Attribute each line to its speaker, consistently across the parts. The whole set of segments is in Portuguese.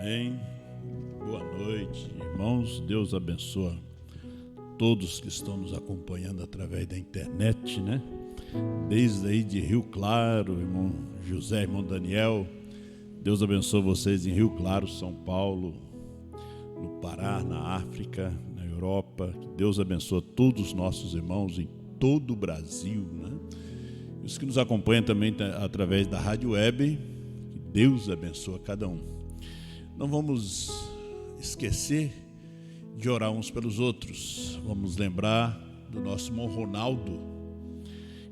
Speaker 1: Amém. Boa noite, irmãos. Deus abençoe todos que estão nos acompanhando através da internet, né? Desde aí de Rio Claro, irmão José, irmão Daniel. Deus abençoe vocês em Rio Claro, São Paulo, no Pará, na África, na Europa. Que Deus abençoe todos os nossos irmãos em todo o Brasil, né? Os que nos acompanham também através da rádio web. Que Deus abençoe cada um. Não vamos esquecer de orar uns pelos outros. Vamos lembrar do nosso irmão Ronaldo,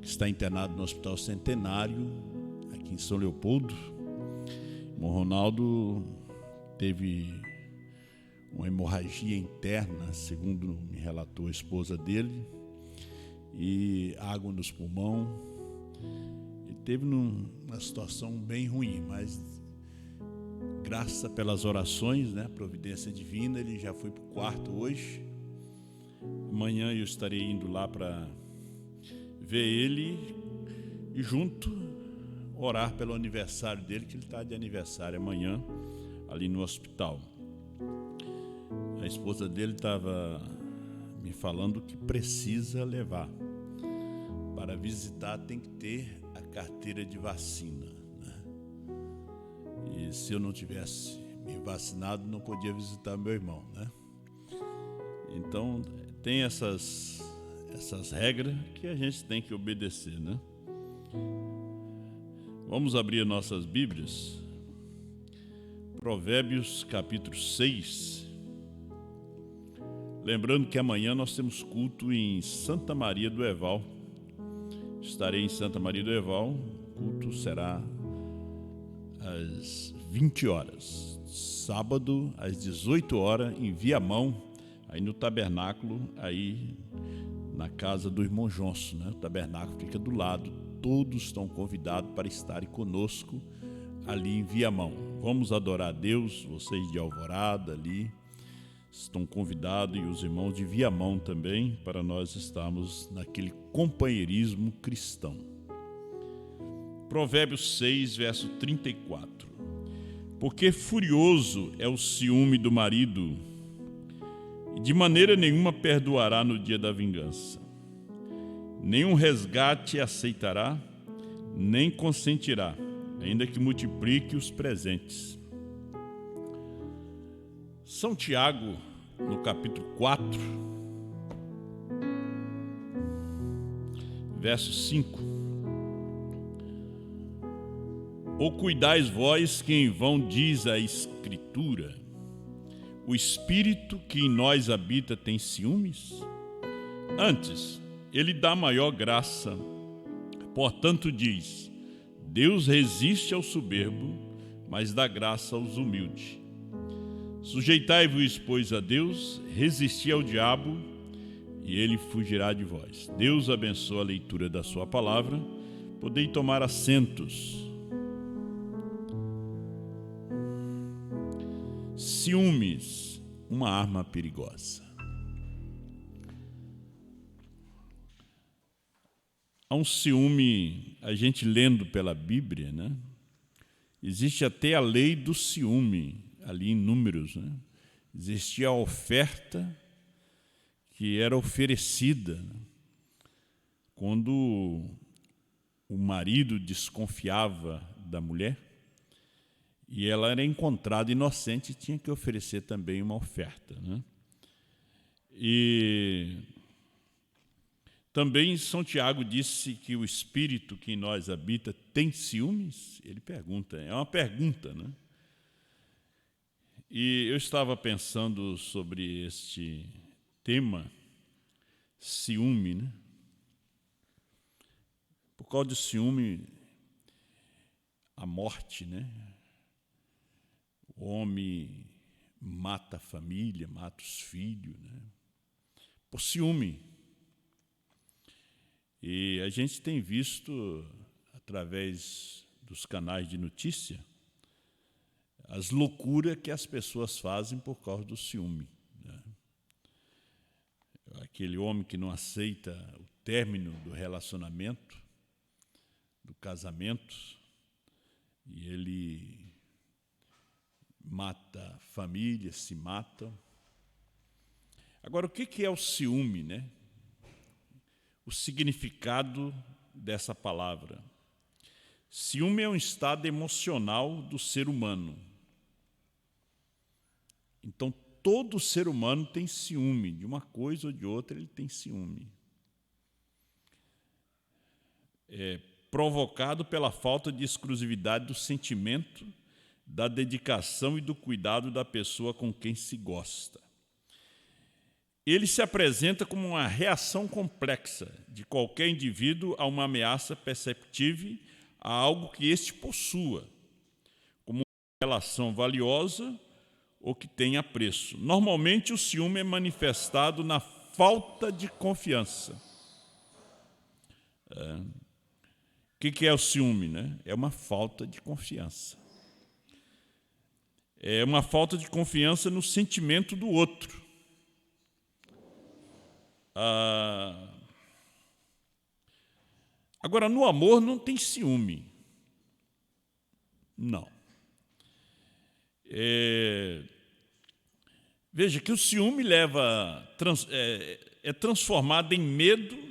Speaker 1: que está internado no Hospital Centenário, aqui em São Leopoldo. O irmão Ronaldo teve uma hemorragia interna, segundo me relatou a esposa dele, e água nos pulmões. Ele teve uma situação bem ruim, mas graças pelas orações, né, providência divina, ele já foi para o quarto hoje. Amanhã eu estarei indo lá para ver ele e junto orar pelo aniversário dele, que ele está de aniversário amanhã, ali no hospital. A esposa dele estava me falando que precisa levar. Para visitar tem que ter a carteira de vacina. E se eu não tivesse me vacinado, não podia visitar meu irmão, né? Então, tem essas regras que a gente tem que obedecer, né? Vamos abrir nossas Bíblias. Provérbios, capítulo 6. Lembrando que amanhã nós temos culto em Santa Maria do Herval. Estarei em Santa Maria do Herval. O culto será às 20 horas, sábado às 18 horas, em Viamão, aí no tabernáculo, aí na casa do irmão Johnson, né? O tabernáculo fica do lado, todos estão convidados para estarem conosco ali em Viamão. Vamos adorar a Deus, vocês de Alvorada ali estão convidados e os irmãos de Viamão também, para nós estarmos naquele companheirismo cristão. Provérbios 6, verso 34. Porque furioso é o ciúme do marido, e de maneira nenhuma perdoará no dia da vingança. Nenhum resgate aceitará, nem consentirá, ainda que multiplique os presentes. São Tiago, no capítulo 4, verso 5. Ou cuidais vós que em vão diz a Escritura, o Espírito que em nós habita tem ciúmes? Antes, ele dá maior graça. Portanto diz, Deus resiste ao soberbo, mas dá graça aos humildes. Sujeitai-vos, pois, a Deus, resisti ao diabo, e ele fugirá de vós. Deus abençoe a leitura da sua palavra. Podei tomar assentos. Ciúmes, uma arma perigosa. Há um ciúme, a gente lendo pela Bíblia, né? Existe até a lei do ciúme, ali em Números, né? Existia a oferta que era oferecida, né? Quando o marido desconfiava da mulher, e ela era encontrada inocente, tinha que oferecer também uma oferta, né? E também São Tiago disse que o Espírito que em nós habita tem ciúmes? Ele pergunta, é uma pergunta, né? E eu estava pensando sobre este tema, ciúme, né? Por causa do ciúme, a morte, né? O homem mata a família, mata os filhos, né? Por ciúme. E a gente tem visto, através dos canais de notícia, as loucuras que as pessoas fazem por causa do ciúme, né? Aquele homem que não aceita o término do relacionamento, do casamento, e ele mata famílias, se matam. Agora, o que é o ciúme, né? O significado dessa palavra. Ciúme é um estado emocional do ser humano. Então, todo ser humano tem ciúme, de uma coisa ou de outra ele tem ciúme. É provocado pela falta de exclusividade do sentimento, da dedicação e do cuidado da pessoa com quem se gosta. Ele se apresenta como uma reação complexa de qualquer indivíduo a uma ameaça perceptível a algo que este possua, como uma relação valiosa ou que tenha preço. Normalmente, o ciúme é manifestado na falta de confiança. O que é o ciúme, né? É uma falta de confiança. É uma falta de confiança no sentimento do outro. Agora, no amor não tem ciúme. Não. Veja que o ciúme é transformado em medo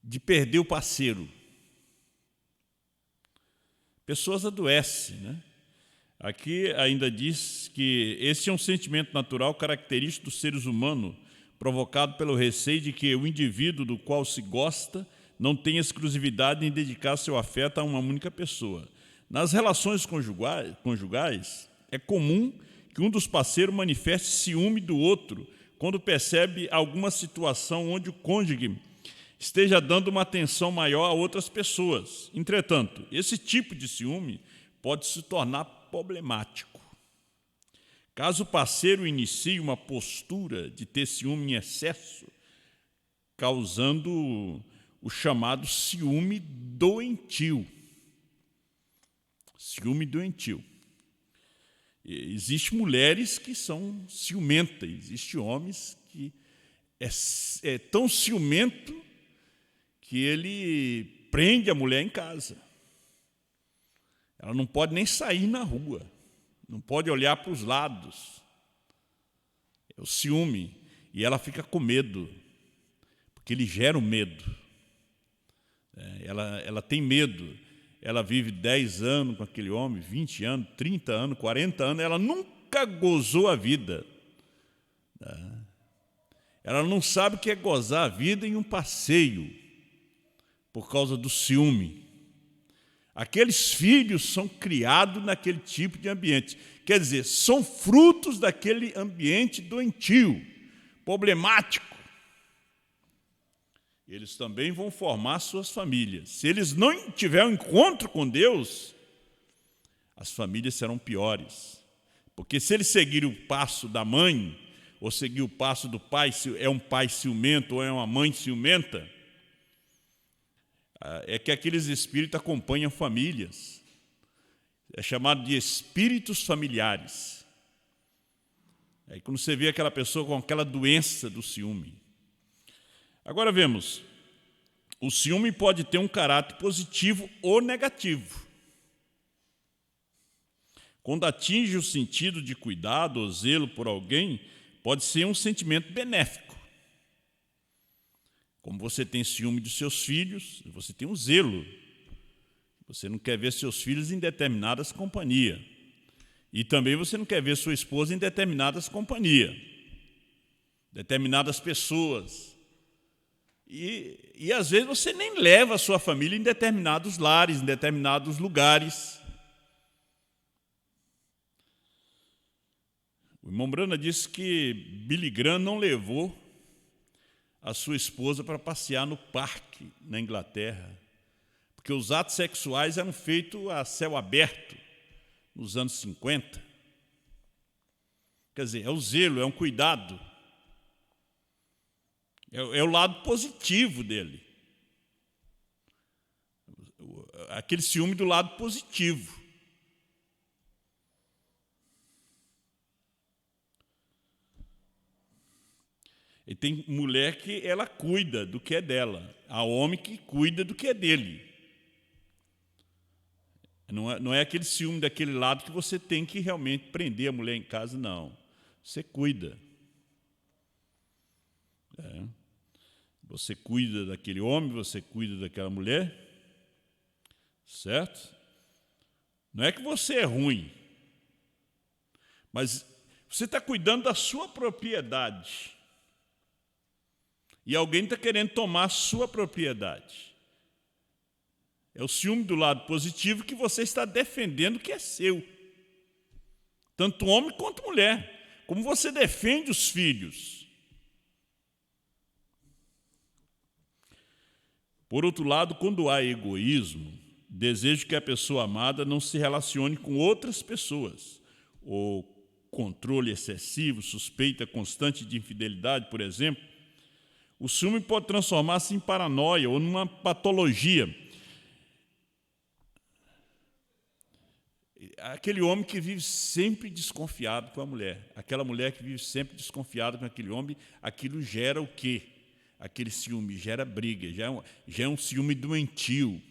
Speaker 1: de perder o parceiro. Pessoas adoecem, né? Aqui ainda diz que esse é um sentimento natural característico dos seres humanos, provocado pelo receio de que o indivíduo do qual se gosta não tenha exclusividade em dedicar seu afeto a uma única pessoa. Nas relações conjugais, é comum que um dos parceiros manifeste ciúme do outro quando percebe alguma situação onde o cônjuge esteja dando uma atenção maior a outras pessoas. Entretanto, esse tipo de ciúme pode se tornar problemático. Caso o parceiro inicie uma postura de ter ciúme em excesso, causando o chamado ciúme doentio. Ciúme doentio. Existem mulheres que são ciumentas, existem homens que é tão ciumento que ele prende a mulher em casa. Ela não pode nem sair na rua, não pode olhar para os lados. É o ciúme. E ela fica com medo, porque ele gera o medo. Ela tem medo. Ela vive 10 anos com aquele homem, 20 anos, 30 anos, 40 anos, ela nunca gozou a vida. Ela não sabe o que é gozar a vida em um passeio, por causa do ciúme. Aqueles filhos são criados naquele tipo de ambiente. Quer dizer, são frutos daquele ambiente doentio, problemático. Eles também vão formar suas famílias. Se eles não tiverem um encontro com Deus, as famílias serão piores. Porque se eles seguirem o passo da mãe, ou seguir o passo do pai, se é um pai ciumento ou é uma mãe ciumenta, é que aqueles espíritos acompanham famílias. É chamado de espíritos familiares. Aí quando você vê aquela pessoa com aquela doença do ciúme. Agora vemos, o ciúme pode ter um caráter positivo ou negativo. Quando atinge o sentido de cuidado ou zelo por alguém, pode ser um sentimento benéfico. Como você tem ciúme dos seus filhos, você tem um zelo. Você não quer ver seus filhos em determinadas companhias. E também você não quer ver sua esposa em determinadas companhias. Determinadas pessoas. E às vezes você nem leva a sua família em determinados lares, em determinados lugares. O irmão Brana disse que Billy Graham não levou a sua esposa para passear no parque na Inglaterra, porque os atos sexuais eram feitos a céu aberto nos anos 50. Quer dizer, é o zelo, é um cuidado. É o lado positivo dele. Aquele ciúme do lado positivo. E tem mulher que ela cuida do que é dela. Há homem que cuida do que é dele. Não é aquele ciúme daquele lado que você tem que realmente prender a mulher em casa, não. Você cuida. Você cuida daquele homem, você cuida daquela mulher, certo? Não é que você é ruim, mas você está cuidando da sua propriedade. E alguém está querendo tomar a sua propriedade. É o ciúme do lado positivo que você está defendendo que é seu. Tanto homem quanto mulher. Como você defende os filhos. Por outro lado, quando há egoísmo, desejo que a pessoa amada não se relacione com outras pessoas. Ou controle excessivo, suspeita constante de infidelidade, por exemplo. O ciúme pode transformar-se em paranoia ou numa patologia. Aquele homem que vive sempre desconfiado com a mulher, aquela mulher que vive sempre desconfiada com aquele homem, aquilo gera o quê? Aquele ciúme gera briga, já é um ciúme doentio,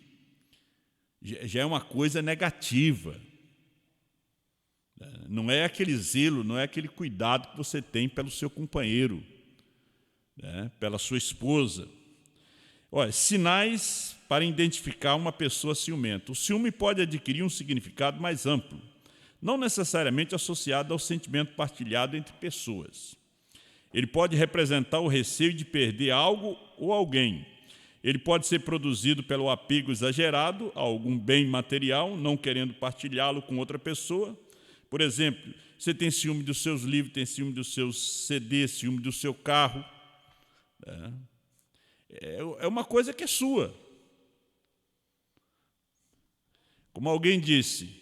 Speaker 1: já é uma coisa negativa. Não é aquele zelo, não é aquele cuidado que você tem pelo seu companheiro, pela sua esposa. Olha, sinais para identificar uma pessoa ciumenta. O ciúme pode adquirir um significado mais amplo, não necessariamente associado ao sentimento partilhado entre pessoas. Ele pode representar o receio de perder algo ou alguém. Ele pode ser produzido pelo apego exagerado a algum bem material, não querendo partilhá-lo com outra pessoa. Por exemplo, você tem ciúme dos seus livros, tem ciúme dos seus CDs, ciúme do seu carro. É uma coisa que é sua. Como alguém disse,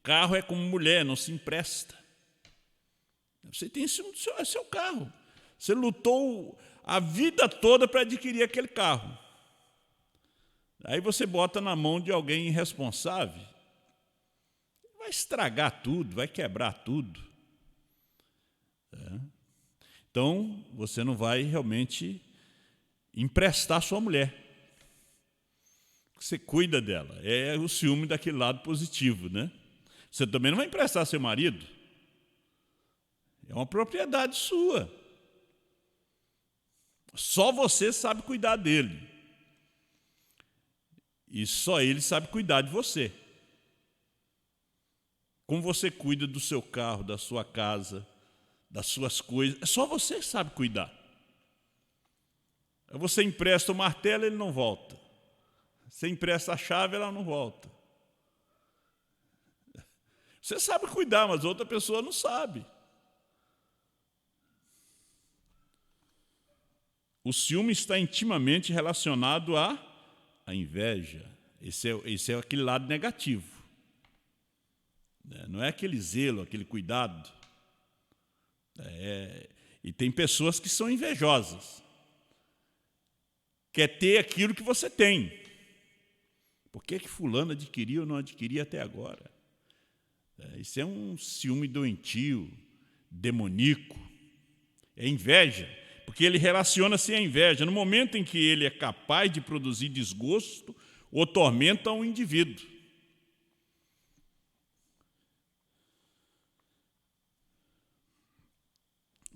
Speaker 1: carro é como mulher, não se empresta. Você tem ciúme do seu carro. Você lutou a vida toda para adquirir aquele carro. Aí você bota na mão de alguém irresponsável, vai estragar tudo, vai quebrar tudo. Então, você não vai realmente emprestar sua mulher. Você cuida dela. É o ciúme daquele lado positivo, né? Você também não vai emprestar seu marido. É uma propriedade sua. Só você sabe cuidar dele. E só ele sabe cuidar de você. Como você cuida do seu carro, da sua casa, das suas coisas, só você sabe cuidar. Você empresta o martelo, ele não volta. Você empresta a chave, ela não volta. Você sabe cuidar, mas outra pessoa não sabe. O ciúme está intimamente relacionado à inveja. Esse é aquele lado negativo. Não é aquele zelo, aquele cuidado. E tem pessoas que são invejosas. Quer ter aquilo que você tem. Por que fulano adquiriu ou não adquiria até agora? Isso é um ciúme doentio, demoníaco. É inveja, porque ele relaciona-se à inveja. No momento em que ele é capaz de produzir desgosto ou tormento a um indivíduo.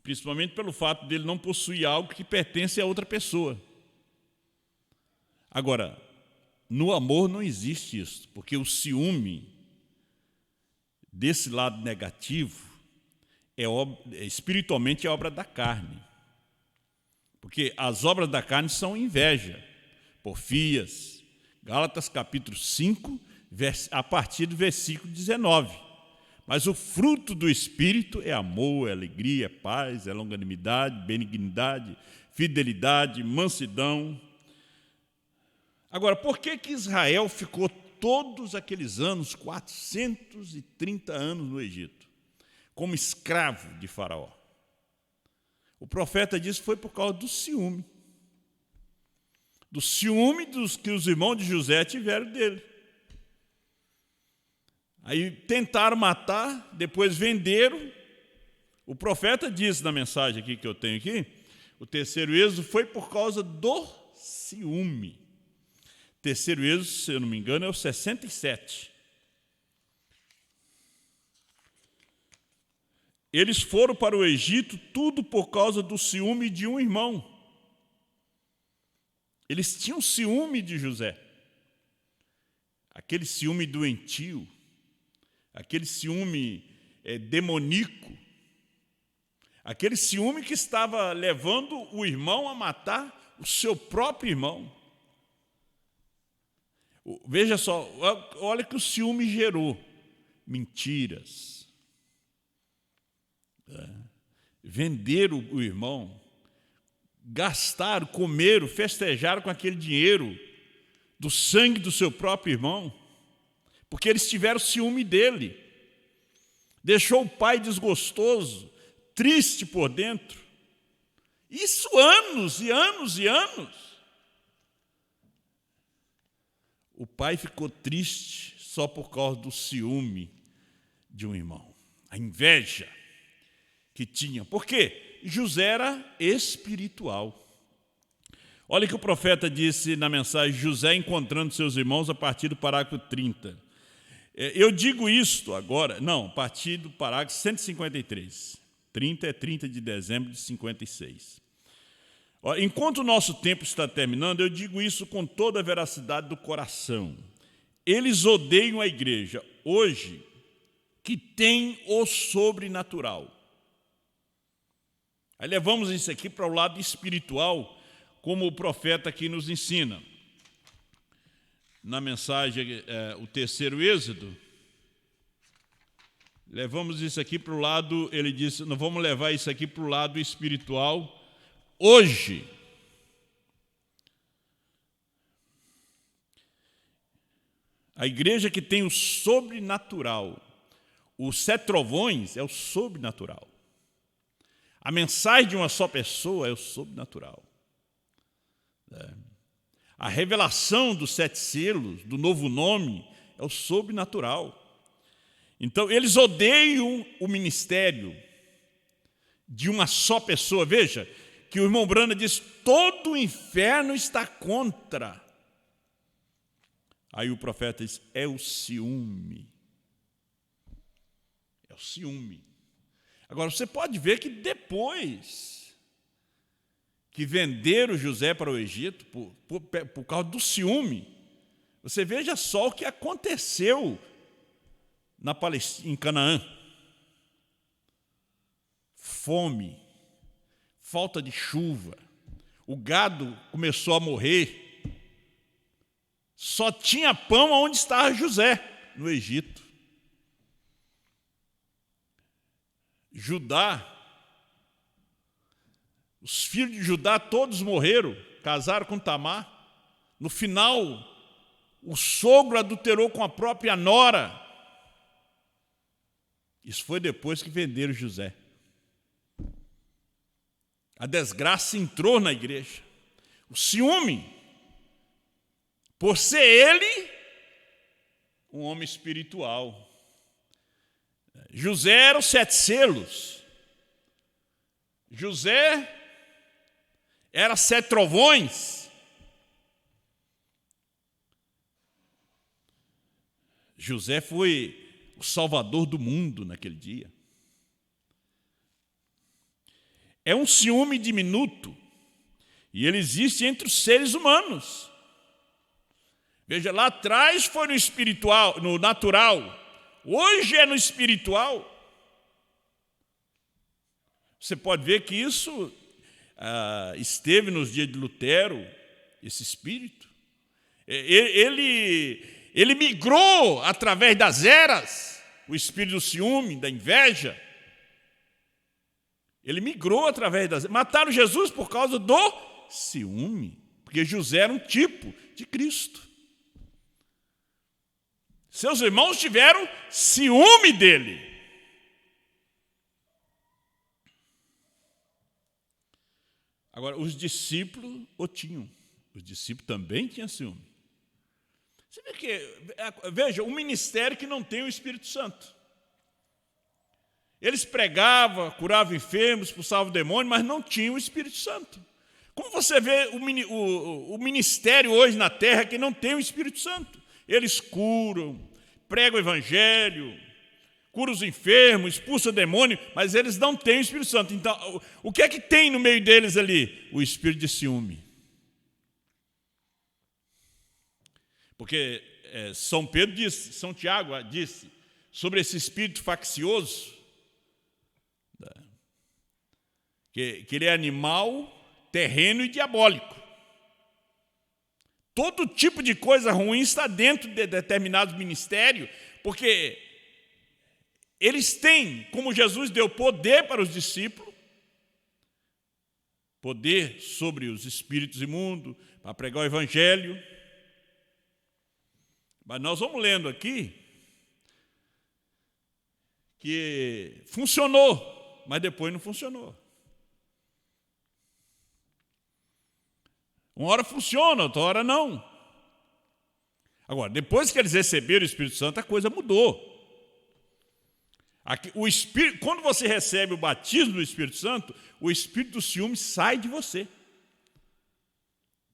Speaker 1: Principalmente pelo fato dele não possuir algo que pertence a outra pessoa. Agora, no amor não existe isso, porque o ciúme, desse lado negativo, espiritualmente é obra da carne. Porque as obras da carne são inveja, porfias. Gálatas capítulo 5, a partir do versículo 19. Mas o fruto do Espírito é amor, é alegria, é paz, é longanimidade, benignidade, fidelidade, mansidão. Agora, por que Israel ficou todos aqueles anos, 430 anos no Egito, como escravo de Faraó? O profeta disse que foi por causa do ciúme. Do ciúme que os irmãos de José tiveram dele. Aí tentaram matar, depois venderam. O profeta disse na mensagem aqui que eu tenho aqui, o terceiro êxodo foi por causa do ciúme. Terceiro êxodo, se eu não me engano, é o 67. eles foram para o Egito tudo por causa do ciúme de um irmão. Eles tinham ciúme de José. Aquele ciúme doentio, aquele ciúme demoníaco, aquele ciúme que estava levando o irmão a matar o seu próprio irmão. Veja só, olha que o ciúme gerou mentiras. Venderam o irmão, gastaram, comeram, festejaram com aquele dinheiro do sangue do seu próprio irmão, porque eles tiveram ciúme dele. Deixou o pai desgostoso, triste por dentro. Isso anos e anos e anos. O pai ficou triste só por causa do ciúme de um irmão. A inveja que tinha. Por quê? José era espiritual. Olha o que o profeta disse na mensagem, José encontrando seus irmãos, a partir do parágrafo 30. Eu digo isto agora, não, a partir do parágrafo 153. 30 é 30 de dezembro de 56. Enquanto o nosso tempo está terminando, eu digo isso com toda a veracidade do coração. Eles odeiam a igreja hoje que tem o sobrenatural. Aí levamos isso aqui para o lado espiritual, como o profeta aqui nos ensina. Na mensagem, o terceiro Êxodo, levamos isso aqui para o lado, ele disse, nós vamos levar isso aqui para o lado espiritual hoje. A igreja que tem o sobrenatural, os 7 trovões é o sobrenatural. A mensagem de uma só pessoa é o sobrenatural. A revelação dos 7 selos, do novo nome, é o sobrenatural. Então, eles odeiam o ministério de uma só pessoa. Veja que o irmão Brana diz, todo o inferno está contra. Aí o profeta diz, é o ciúme. É o ciúme. Agora, você pode ver que depois que venderam José para o Egito, por causa do ciúme, você veja só o que aconteceu na Palestina, em Canaã. Fome, falta de chuva, o gado começou a morrer. Só tinha pão onde estava José, no Egito. Judá, os filhos de Judá todos morreram, casaram com Tamar. No final, o sogro adulterou com a própria nora. Isso foi depois que venderam José. A desgraça entrou na igreja. O ciúme, por ser ele um homem espiritual. José era os 7 selos. José era 7 trovões. José foi o salvador do mundo naquele dia. É um ciúme diminuto e ele existe entre os seres humanos. Veja, lá atrás foi no espiritual, no natural. Hoje é no espiritual. Você pode ver que isso esteve nos dias de Lutero, esse espírito. Ele migrou através das eras, o espírito do ciúme, da inveja. Ele migrou através das eras. Mataram Jesus por causa do ciúme, porque José era um tipo de Cristo. Seus irmãos tiveram ciúme dele. Agora, os discípulos o tinham. Os discípulos também tinham ciúme. Você vê que, veja, um ministério que não tem o Espírito Santo. Eles pregavam, curavam enfermos, expulsavam demônios, mas não tinham o Espírito Santo. Como você vê o ministério hoje na terra que não tem o Espírito Santo? Eles curam, pregam o evangelho, cura os enfermos, expulsa demônio, mas eles não têm o Espírito Santo. Então, o que é que tem no meio deles ali? O espírito de ciúme. Porque São Pedro disse, São Tiago disse, sobre esse espírito faccioso, que ele é animal, terreno e diabólico. Todo tipo de coisa ruim está dentro de determinados ministérios, porque eles têm, como Jesus deu poder para os discípulos, poder sobre os espíritos imundos, para pregar o evangelho. Mas nós vamos lendo aqui que funcionou, mas depois não funcionou. Uma hora funciona, outra hora não. Agora, depois que eles receberam o Espírito Santo, a coisa mudou. O Espírito, quando você recebe o batismo do Espírito Santo, o espírito do ciúme sai de você.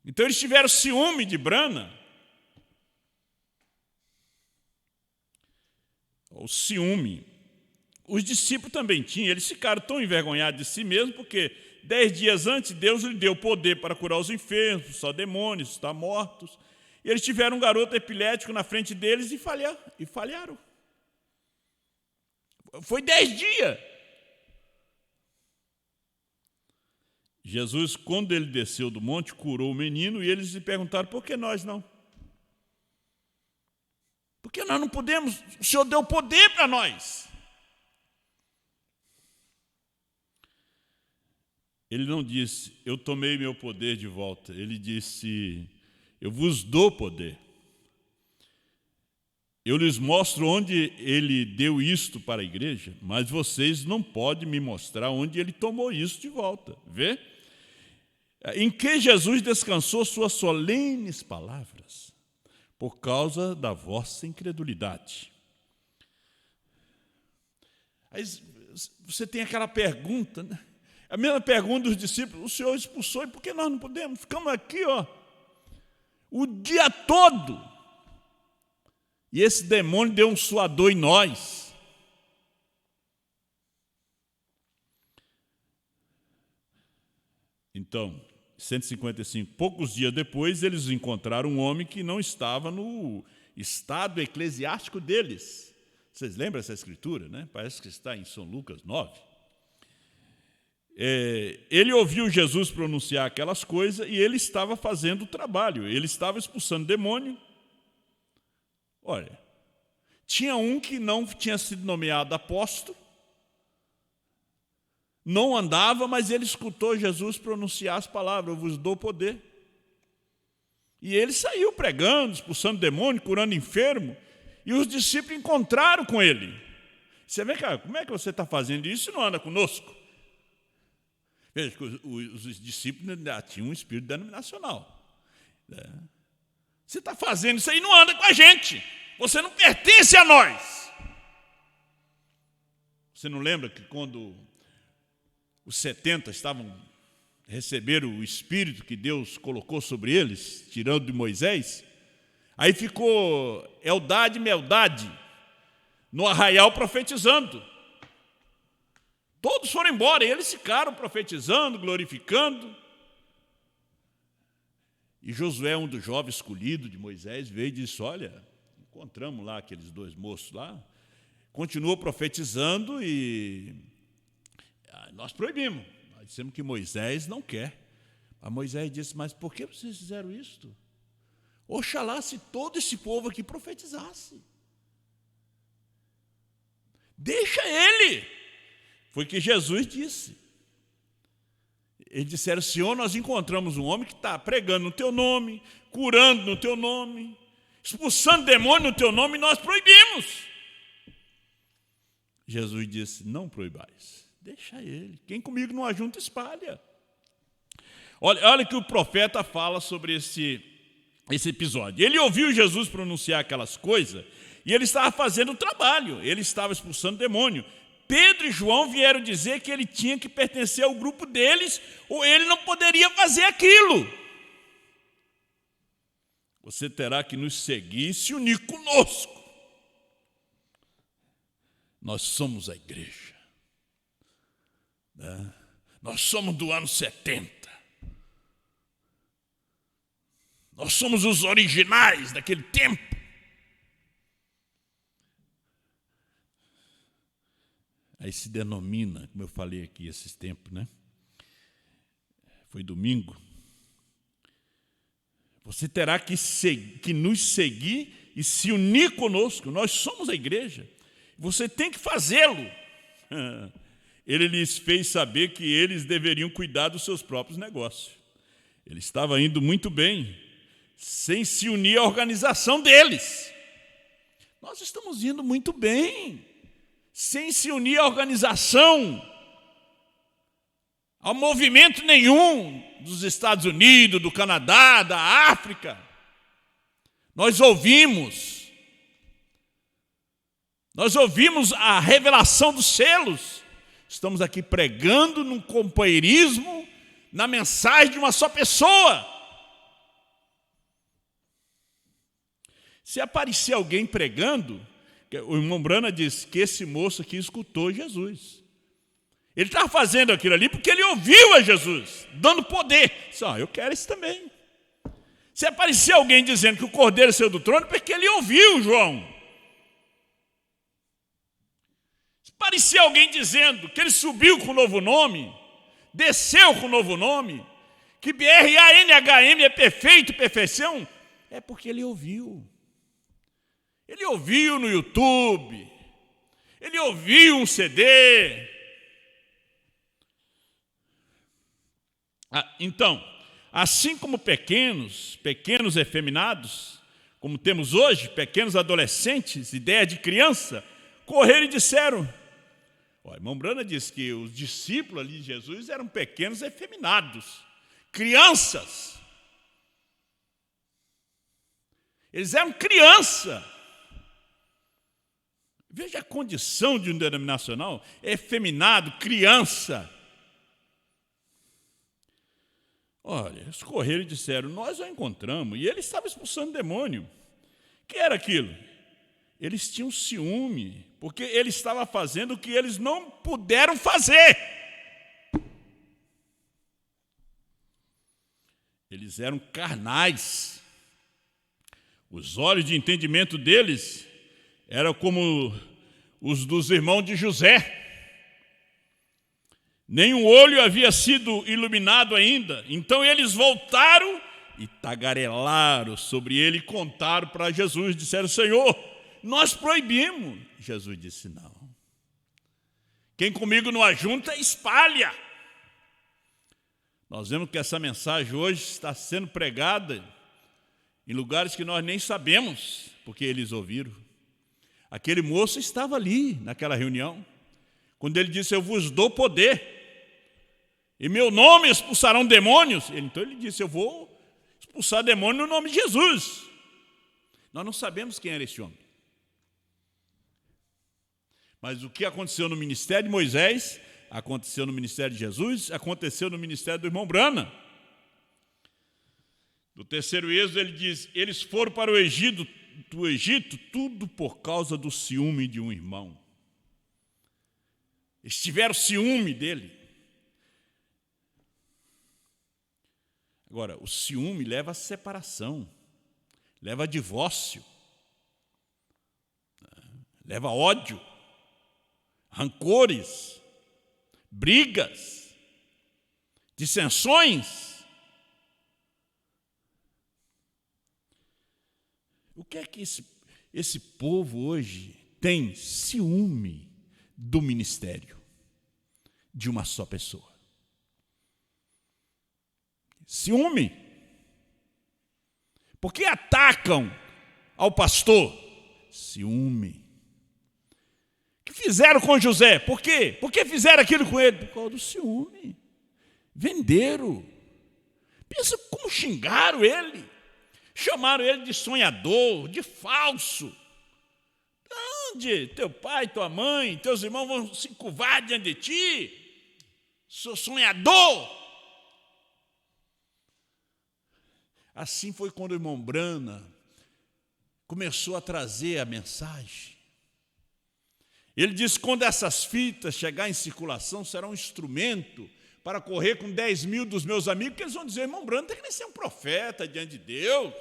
Speaker 1: Então eles tiveram ciúme de Brana. O ciúme. Os discípulos também tinham, eles ficaram tão envergonhados de si mesmos, porque 10 dias antes Deus lhe deu poder para curar os enfermos, expulsar demônios, estar mortos. E eles tiveram um garoto epilético na frente deles e falharam. Foi 10 dias. Jesus, quando ele desceu do monte, curou o menino e eles lhe perguntaram, por que nós não? Por que nós não podemos? O Senhor deu poder para nós. Ele não disse, eu tomei meu poder de volta. Ele disse, eu vos dou poder. Eu lhes mostro onde ele deu isto para a igreja, mas vocês não podem me mostrar onde ele tomou isso de volta. Vê? Em que Jesus descansou suas solenes palavras, por causa da vossa incredulidade. Aí você tem aquela pergunta, né? A mesma pergunta dos discípulos, o Senhor expulsou, e por que nós não podemos? Ficamos aqui, o dia todo. E esse demônio deu um suador em nós. Então, 155, poucos dias depois, eles encontraram um homem que não estava no estado eclesiástico deles. Vocês lembram essa escritura, né? Parece que está em São Lucas 9. Ele ouviu Jesus pronunciar aquelas coisas e ele estava fazendo o trabalho. Ele estava expulsando demônio. Olha, tinha um que não tinha sido nomeado apóstolo, não andava, mas ele escutou Jesus pronunciar as palavras, eu vos dou poder. E ele saiu pregando, expulsando demônio, curando enfermo, e os discípulos encontraram com ele. Você vê, cara, como é que você está fazendo isso e não anda conosco? Veja que os discípulos tinham um espírito denominacional. Você está fazendo isso aí, não anda com a gente. Você não pertence a nós. Você não lembra que quando os 70 receberam o Espírito que Deus colocou sobre eles, tirando de Moisés, aí ficou Eldade e Meldade no arraial profetizando. Todos foram embora e eles ficaram profetizando, glorificando. E Josué, um dos jovens escolhidos de Moisés, veio e disse, olha, encontramos lá aqueles 2 moços lá, continuou profetizando e nós proibimos. Nós dissemos que Moisés não quer. Mas Moisés disse, mas por que vocês fizeram isto? Oxalá se todo esse povo aqui profetizasse. Deixa ele. Foi o que Jesus disse. Eles disseram, Senhor, nós encontramos um homem que está pregando no teu nome, curando no teu nome, expulsando demônio no teu nome, e nós proibimos. Jesus disse, não proibais, deixa ele. Quem comigo não ajunta, espalha. Olha que o profeta fala sobre esse episódio. Ele ouviu Jesus pronunciar aquelas coisas, e ele estava fazendo o trabalho, ele estava expulsando demônio. Pedro e João vieram dizer que ele tinha que pertencer ao grupo deles, ou ele não poderia fazer aquilo. Você terá que nos seguir e se unir conosco. Nós somos a igreja, né? Nós somos do ano 70. Nós somos os originais daquele tempo. Aí se denomina, como eu falei aqui esses tempos, né? Foi domingo. Você terá que nos seguir e se unir conosco. Nós somos a igreja. Você tem que fazê-lo. Ele lhes fez saber que eles deveriam cuidar dos seus próprios negócios. Ele estava indo muito bem, sem se unir à organização deles. Nós estamos indo muito bem, sem se unir à organização, ao movimento nenhum dos Estados Unidos, do Canadá, da África. Nós ouvimos a revelação dos selos. Estamos aqui pregando num companheirismo, na mensagem de uma só pessoa. Se aparecer alguém pregando, o irmão Brana diz que esse moço aqui escutou Jesus. Ele estava fazendo aquilo ali porque ele ouviu a Jesus, dando poder. Só, eu quero isso também. Se aparecer alguém dizendo que o Cordeiro saiu do trono, porque ele ouviu João. Se aparecer alguém dizendo que ele subiu com o novo nome, desceu com o novo nome, que BRANHM é perfeito, perfeição, é porque ele ouviu. Ele ouviu no YouTube, ele ouviu um CD. Então, assim como pequenos efeminados, como temos hoje, pequenos adolescentes, ideia de criança, correram e disseram. O irmão Brana diz que os discípulos ali de Jesus eram pequenos efeminados, crianças. Eles eram criança. Veja a condição de um denominacional, efeminado, criança. Olha, eles correram e disseram, nós o encontramos, e ele estava expulsando demônio. O que era aquilo? Eles tinham ciúme, porque ele estava fazendo o que eles não puderam fazer. Eles eram carnais. Os olhos de entendimento deles eram como os dos irmãos de José. Nenhum olho havia sido iluminado ainda. Então eles voltaram e tagarelaram sobre ele e contaram para Jesus. Disseram, Senhor, nós proibimos. Jesus disse, não. Quem comigo não ajunta, espalha. Nós vemos que essa mensagem hoje está sendo pregada em lugares que nós nem sabemos, porque eles ouviram. Aquele moço estava ali, naquela reunião, quando ele disse, eu vos dou poder, em meu nome expulsarão demônios. Então ele disse, eu vou expulsar demônio no nome de Jesus. Nós não sabemos quem era esse homem. Mas o que aconteceu no ministério de Moisés, aconteceu no ministério de Jesus, aconteceu no ministério do irmão Brana. No terceiro êxodo ele diz, eles foram para o Egito, tudo por causa do ciúme de um irmão. Eles tiveram ciúme dele. Agora, o ciúme leva a separação, leva a divórcio, leva a ódio, rancores, brigas, dissensões. O que é que esse povo hoje tem? Ciúme do ministério de uma só pessoa. Ciúme. Por que atacam ao pastor? Ciúme. O que fizeram com José? Por quê? Por que fizeram aquilo com ele? Por causa do ciúme. Venderam. Pensa como xingaram ele. Chamaram ele de sonhador, de falso. Onde teu pai, tua mãe, teus irmãos vão se curvar diante de ti? Sou sonhador. Assim foi quando o irmão Brana começou a trazer a mensagem. Ele diz: quando essas fitas chegar em circulação, será um instrumento para correr com 10.000 dos meus amigos, que eles vão dizer: irmão Branham tem que ser um profeta diante de Deus.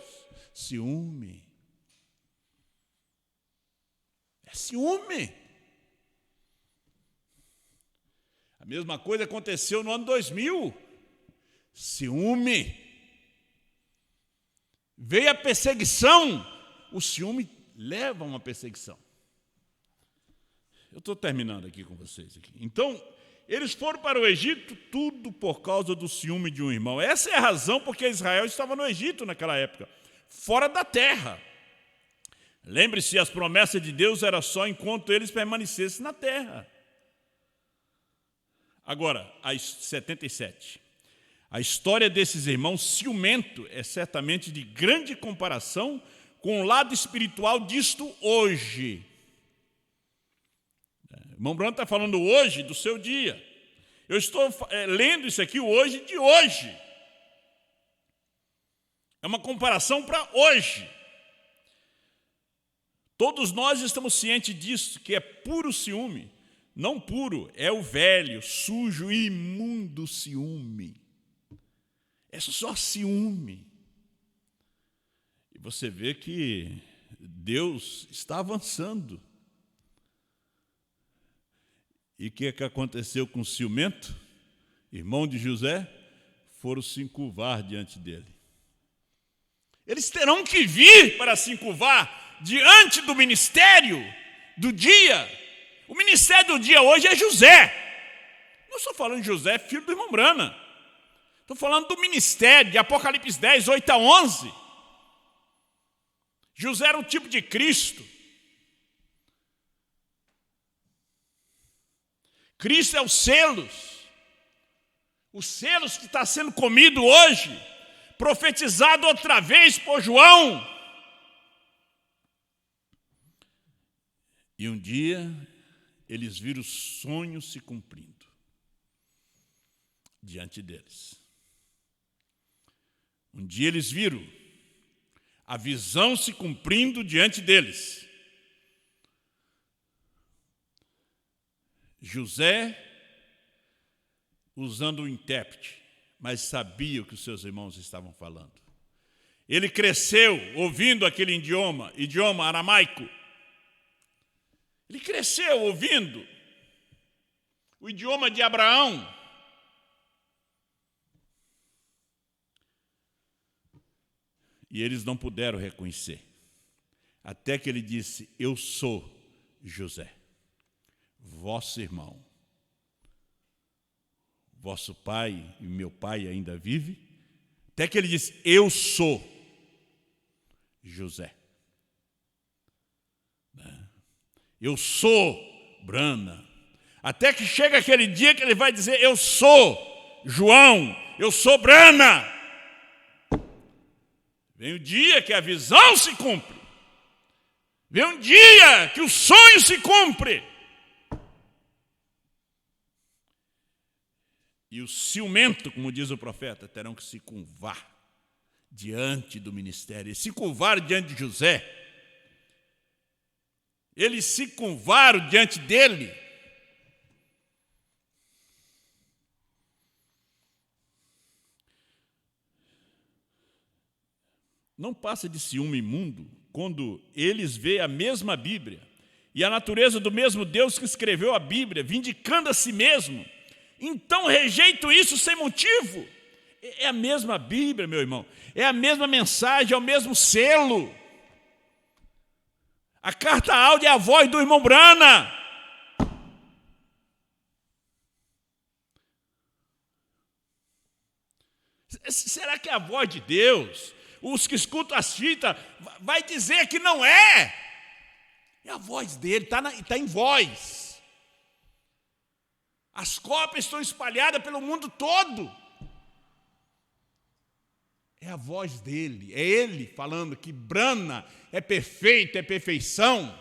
Speaker 1: Ciúme. É ciúme. A mesma coisa aconteceu no ano 2000. Ciúme. Veio a perseguição. O ciúme leva a uma perseguição. Eu estou terminando aqui com vocês. Então, eles foram para o Egito, tudo por causa do ciúme de um irmão. Essa é a razão porque Israel estava no Egito naquela época, fora da terra. Lembre-se, as promessas de Deus eram só enquanto eles permanecessem na terra. Agora, às 77. A história desses irmãos ciumento é certamente de grande comparação com o lado espiritual disto hoje. O irmão Branham está falando hoje do seu dia. Eu estou lendo isso aqui hoje de hoje. É uma comparação para hoje. Todos nós estamos cientes disso, que é puro ciúme. Não puro, é o velho, sujo e imundo ciúme. É só ciúme. E você vê que Deus está avançando. E o que aconteceu com o ciumento? Irmão de José, foram se encurvar diante dele. Eles terão que vir para se encurvar diante do ministério do dia. O ministério do dia hoje é José. Não estou falando de José, filho do irmão Branham. Estou falando do ministério de Apocalipse 10, 8 a 11. José era um tipo de Cristo. Cristo é os selos que está sendo comido hoje, profetizado outra vez por João. E um dia eles viram os sonhos se cumprindo diante deles. Um dia eles viram a visão se cumprindo diante deles. José, usando o intérprete, mas sabia o que os seus irmãos estavam falando. Ele cresceu ouvindo aquele idioma aramaico. Ele cresceu ouvindo o idioma de Abraão. E eles não puderam reconhecer. Até que ele disse: eu sou José, vosso irmão. Vosso pai e meu pai ainda vive. Até que ele disse: eu sou José. Eu sou Branham. Até que chega aquele dia que ele vai dizer: eu sou João, eu sou Branham. Vem o dia que a visão se cumpre. Vem um dia que o sonho se cumpre. E o ciumento, como diz o profeta, terão que se curvar diante do ministério. E se curvaram diante de José. Eles se curvaram diante dele. Não passa de ciúme imundo quando eles veem a mesma Bíblia e a natureza do mesmo Deus que escreveu a Bíblia, vindicando a si mesmo. Então rejeito isso sem motivo. É a mesma Bíblia, meu irmão. É a mesma mensagem, é o mesmo selo. A carta áudio é a voz do irmão Branham. Será que é a voz de Deus? Os que escutam as fitas vai dizer que não é. É a voz dele, está em voz. As cópias estão espalhadas pelo mundo todo. É a voz dele, é ele falando que Branham é perfeito, é perfeição.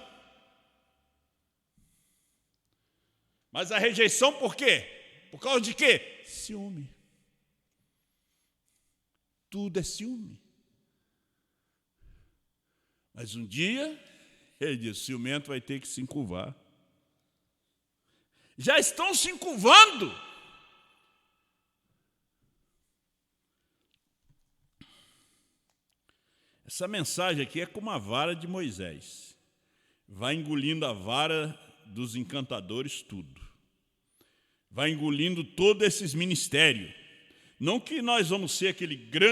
Speaker 1: Mas a rejeição por quê? Por causa de quê? Ciúme. Tudo é ciúme. Mas um dia, ele diz, ciumento vai ter que se encurvar já estão se encurvando. Essa mensagem aqui é como a vara de Moisés. Vai engolindo a vara dos encantadores tudo. Vai engolindo todos esses ministérios. Não que nós vamos ser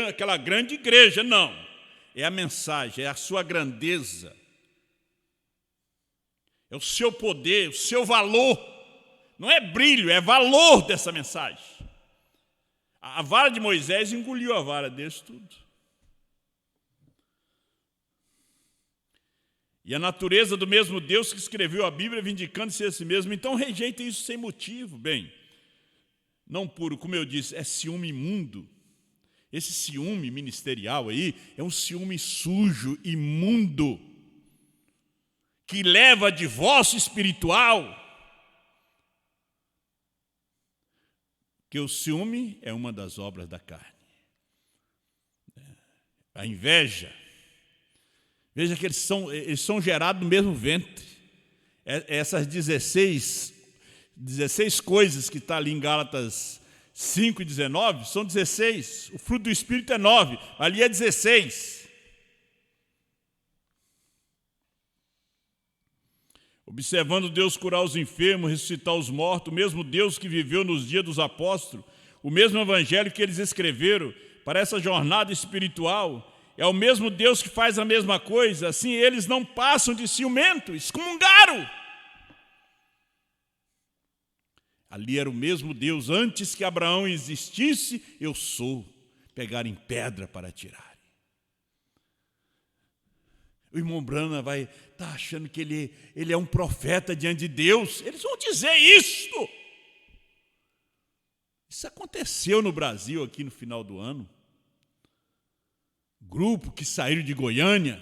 Speaker 1: aquela grande igreja, não. É a mensagem, é a sua grandeza. É o seu poder, o seu valor. Não é brilho, é valor dessa mensagem. A vara de Moisés engoliu a vara deles tudo. E a natureza do mesmo Deus que escreveu a Bíblia, vindicando-se a si mesmo, então rejeita isso sem motivo. Bem, não puro, como eu disse, é ciúme imundo. Esse ciúme ministerial aí é um ciúme sujo, imundo, que leva a divórcio espiritual. Que o ciúme é uma das obras da carne. A inveja. Veja que eles são gerados no mesmo ventre. Essas 16 coisas que está ali em Gálatas 5 e 19, são 16. O fruto do Espírito é 9, ali é 16. Observando Deus curar os enfermos, ressuscitar os mortos, o mesmo Deus que viveu nos dias dos apóstolos, o mesmo evangelho que eles escreveram para essa jornada espiritual, é o mesmo Deus que faz a mesma coisa, assim eles não passam de ciumento, excomungaram. Ali era o mesmo Deus, antes que Abraão existisse, eu sou, pegarem pedra para atirar. O irmão Brana vai estar achando que ele é um profeta diante de Deus, eles vão dizer isto. Isso aconteceu no Brasil aqui no final do ano. Grupo que saíram de Goiânia,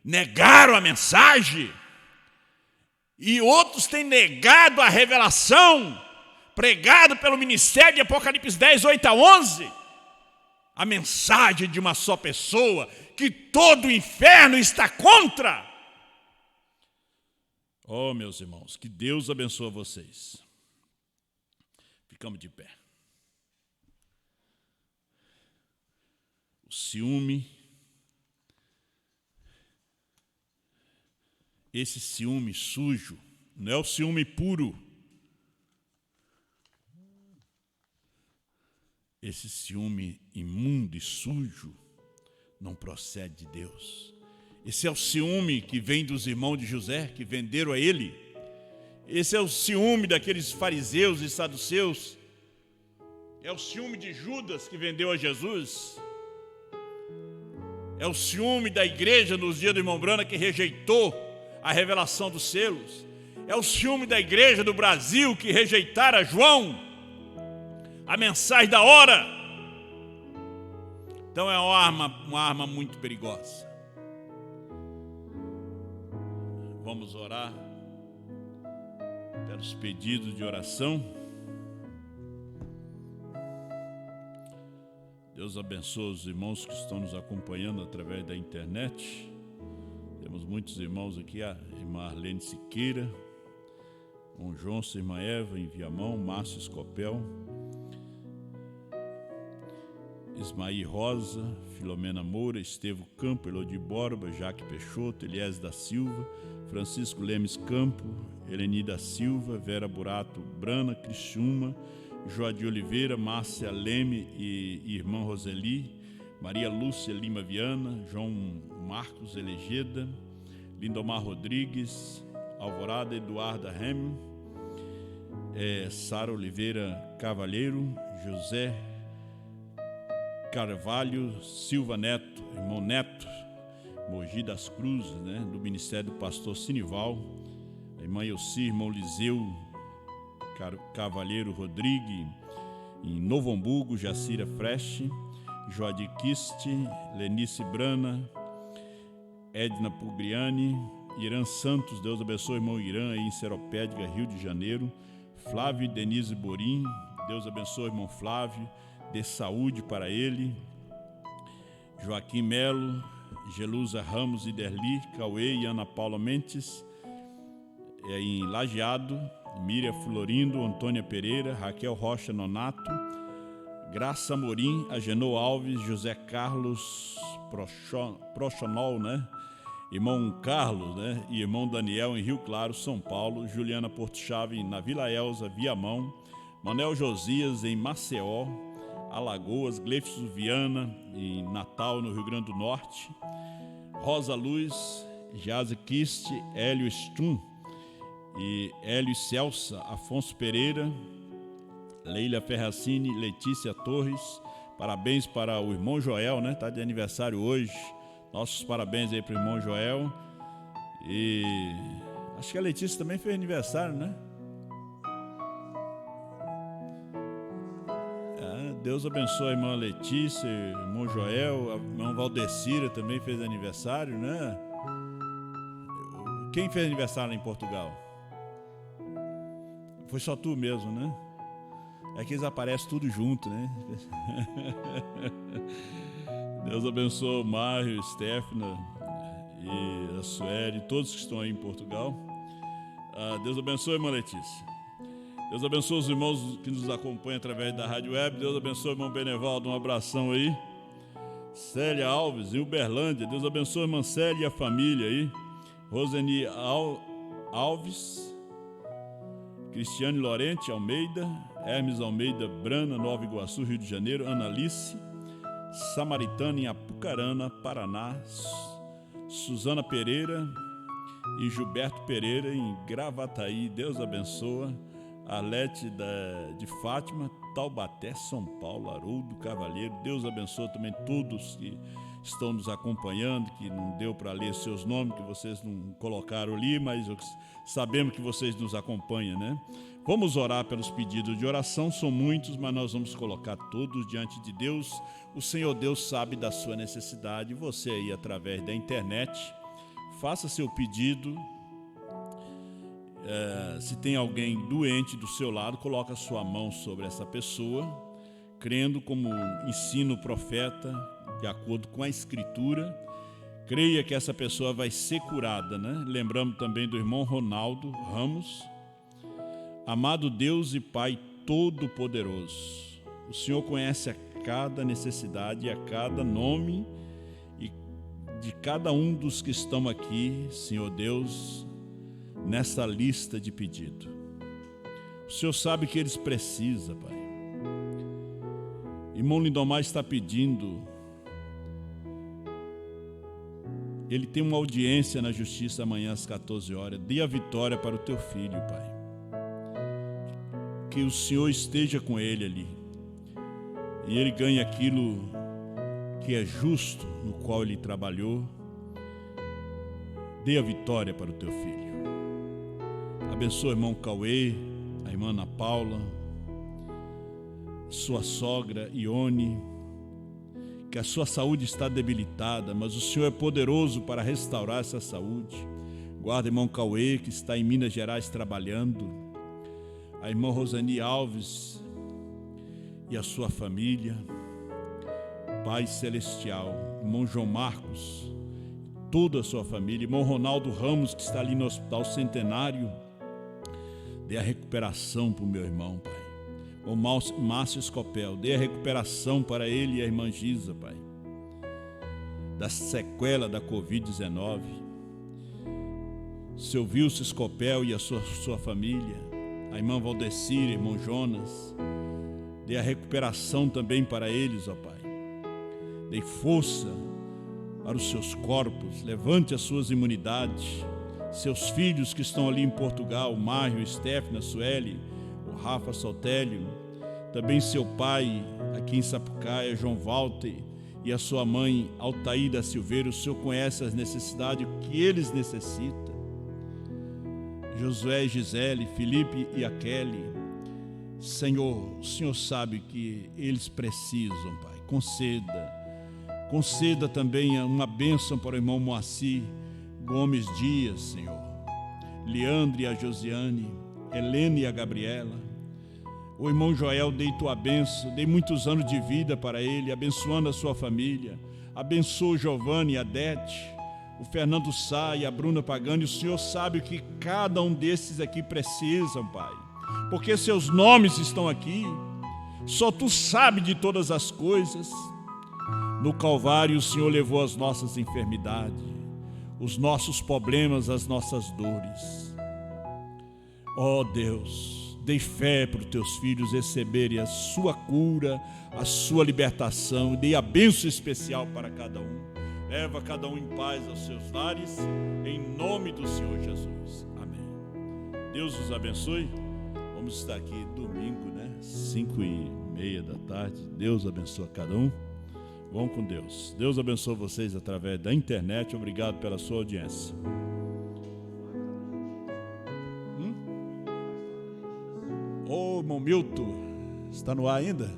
Speaker 1: negaram a mensagem, e outros têm negado a revelação, pregado pelo ministério de Apocalipse 10, 8 a 11, a mensagem de uma só pessoa, que todo o inferno está contra. Oh, meus irmãos, que Deus abençoe vocês. Ficamos de pé. O ciúme, esse ciúme sujo, não é o ciúme puro. Esse ciúme imundo e sujo não procede de Deus. Esse é o ciúme que vem dos irmãos de José, que venderam a ele. Esse é o ciúme daqueles fariseus e saduceus. É o ciúme de Judas que vendeu a Jesus. É o ciúme da igreja nos dias do irmão Brana que rejeitou a revelação dos selos. É o ciúme da igreja do Brasil que rejeitara João, a mensagem da hora. Então é uma arma muito perigosa. Vamos orar pelos pedidos de oração. Deus abençoe os irmãos que estão nos acompanhando através da internet. Temos muitos irmãos aqui, a irmã Arlene Siqueira, irmão Johnson, irmã Eva em Viamão, Márcio Escopel, Ismaí Rosa, Filomena Moura, Estevo Campo, Elodie Borba, Jaque Peixoto, Eliés da Silva, Francisco Lemes Campo, Eleni da Silva, Vera Burato Brana, Criciúma, Joadir Oliveira, Márcia Leme e irmã Roseli, Maria Lúcia Lima Viana, João Marcos Elegeda, Lindomar Rodrigues, Alvorada Eduarda Remy, Sara Oliveira Cavalheiro, José Carvalho Silva Neto, irmão Neto, Mogi das Cruzes, do Ministério do Pastor Sinival, a irmã Elci, irmão Liseu Cavalheiro Rodrigue, em Novo Hamburgo, Jacira Freche, Joadir Kiste, Lenice Brana, Edna Pugliani, Irã Santos, Deus abençoe o irmão Irã aí em Seropédica, Rio de Janeiro, Flávio e Denise Borim, Deus abençoe o irmão Flávio, dê saúde para ele, Joaquim Melo, Gelusa Ramos e Derli, Cauê e Ana Paula Mentes, em Lajeado, Miriam Florindo, Antônia Pereira, Raquel Rocha Nonato, Graça Amorim, Agenor Alves, José Carlos Prochonol, né? Irmão Carlos, né? E irmão Daniel em Rio Claro, São Paulo, Juliana Porto Chave na Vila Elza, Viamão, Manel Josias em Maceió, Alagoas, Gleifson Viana em Natal, no Rio Grande do Norte, Rosa Luz, Jase Kist, Hélio Stum e Hélio Celsa, Afonso Pereira, Leila Ferracini, Letícia Torres. Parabéns para o irmão Joel, né? Tá de aniversário hoje. Nossos parabéns aí para o irmão Joel. E acho que a Letícia também fez aniversário, né? Deus abençoe a irmã Letícia, irmão Joel, a irmã Valdecira também fez aniversário, né? Quem fez aniversário em Portugal? Foi só tu mesmo, né? É que eles aparecem tudo junto, né? Deus abençoe o Mário, Stefana e a Sueli, todos que estão aí em Portugal. Deus abençoe a irmã Letícia. Deus abençoe os irmãos que nos acompanham através da Rádio Web. Deus abençoe o irmão Benevaldo, um abração aí. Célia Alves, em Uberlândia. Deus abençoe a irmã Célia e a família aí. Roseni Alves, Cristiane Lorente Almeida, Hermes Almeida Brana, Nova Iguaçu, Rio de Janeiro, Analice Samaritana em Apucarana, Paraná, Suzana Pereira e Gilberto Pereira em Gravataí. Deus abençoa. Arlete de Fátima, Taubaté, São Paulo, Haroldo Cavalheiro. Deus abençoe também todos que estão nos acompanhando, que não deu para ler seus nomes, que vocês não colocaram ali, mas sabemos que vocês nos acompanham, né? Vamos orar pelos pedidos de oração, são muitos, mas nós vamos colocar todos diante de Deus. O Senhor Deus sabe da sua necessidade. Você aí através da internet, faça seu pedido. Se tem alguém doente do seu lado, coloca a sua mão sobre essa pessoa, crendo como ensina o profeta, de acordo com a Escritura. Creia que essa pessoa vai ser curada, né? Lembramos também do irmão Ronaldo Ramos. Amado Deus e Pai Todo-Poderoso, o Senhor conhece a cada necessidade e a cada nome e de cada um dos que estão aqui, Senhor Deus, nessa lista de pedido. O Senhor sabe que eles precisam, Pai. Irmão Lindomar está pedindo. Ele tem uma audiência na justiça amanhã às 14 horas. Dê a vitória para o teu filho, Pai. Que o Senhor esteja com ele ali. E ele ganhe aquilo que é justo, no qual ele trabalhou. Dê a vitória para o teu filho. Abençoa o irmão Cauê, a irmã Ana Paula, sua sogra Ione, que a sua saúde está debilitada, mas o Senhor é poderoso para restaurar essa saúde. Guarda o irmão Cauê, que está em Minas Gerais trabalhando, a irmã Rosani Alves e a sua família. Pai Celestial, irmão João Marcos, toda a sua família, irmão Ronaldo Ramos, que está ali no Hospital Centenário. Dê a recuperação para o meu irmão, Pai. O Márcio Escopel, dê a recuperação para ele e a irmã Giza, Pai, da sequela da Covid-19. Seu Wilson Escopel e a sua família, a irmã Valdecira, irmão Jonas, dê a recuperação também para eles, ó Pai. Dê força para os seus corpos, levante as suas imunidades. Seus filhos que estão ali em Portugal, o Mário, Stefana, Sueli, o Rafa Sotélio, também seu pai aqui em Sapucaia, João Walter, e a sua mãe Altaída Silveira. O Senhor conhece as necessidades, o que eles necessitam. Josué e Gisele, Felipe e a Kelly, Senhor, o Senhor sabe que eles precisam, Pai. Conceda também uma bênção para o irmão Moacir Gomes Dias, Senhor, Leandro e a Josiane, Helena e a Gabriela. O irmão Joel, dei tua bênção, dei muitos anos de vida para ele, abençoando a sua família. Abençoa o Giovanni e a Dete, o Fernando Sá e a Bruna Pagani, o Senhor sabe o que cada um desses aqui precisam, Pai. Porque seus nomes estão aqui. Só Tu sabe de todas as coisas. No Calvário o Senhor levou as nossas enfermidades, os nossos problemas, as nossas dores. Ó Deus, dê fé para os Teus filhos receberem a sua cura, a sua libertação, e dê a bênção especial para cada um. Leva cada um em paz aos seus lares, em nome do Senhor Jesus. Amém. Deus os abençoe. Vamos estar aqui domingo, 5:30 da tarde. Deus abençoe cada um. Vão com Deus. Deus abençoe vocês através da internet. Obrigado pela sua audiência. Ô, irmão Milton, está no ar ainda?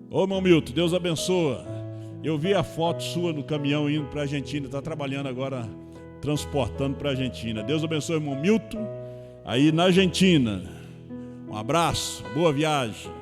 Speaker 1: Ô, irmão Milton, Deus abençoa. Eu vi a foto sua no caminhão indo para a Argentina. Está trabalhando agora, transportando para a Argentina. Deus abençoe, irmão Milton, aí na Argentina. Um abraço, boa viagem.